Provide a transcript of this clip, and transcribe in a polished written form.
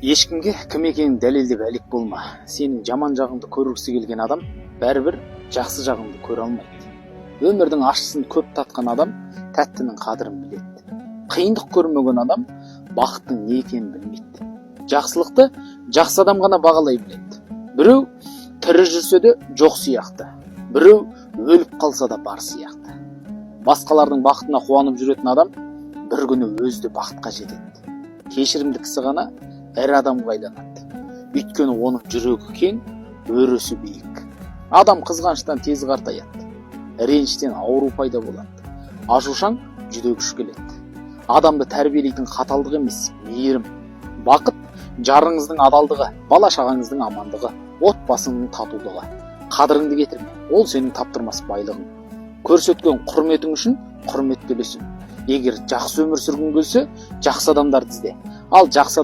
Ешкімге кім екенін дәлелдеп әлек болма. Сенің жаман жағыңды көргісі келген адам бәрібір жақсы жағыңды көре алмайды. Өмірдің ащысын көп татқан адам тәттінің қадірін біледі. Қиындық көрмеген адам бақыттың не екенін білмейді. Жақсылықты жақсы адам ғана бағалай біледі. Біреу тірі жүрсе де жоқ сияқты. Біреу өліп қалса да бар сияқты. Басқалардың бақытына қуанып жүретін адам бір күні өзі де бақытқа жетеді. Кешірімді кісі ғана ірі адамға айланады. Өйткені оның жүрегі кең, өресі биік. Адам қызғаныштан тез қартаяды. Реніштен ауру пайда болады. Ашушаң жүдегіш келеді. Адамды тәрбиелейтін қаталдық емес, мейірім. Бақыт жарыңыздың адалдығы, бала шағаңыздың амандығы, отбасыңның татулығы. Қадіріңді кетірме, ол сенің таптырмас байлығың. Көрсеткен құрметің үшін құрмет төлесін. Егер жақсы өмір сүргің келсе, жақсы адамдарды ізде. Ал жақсы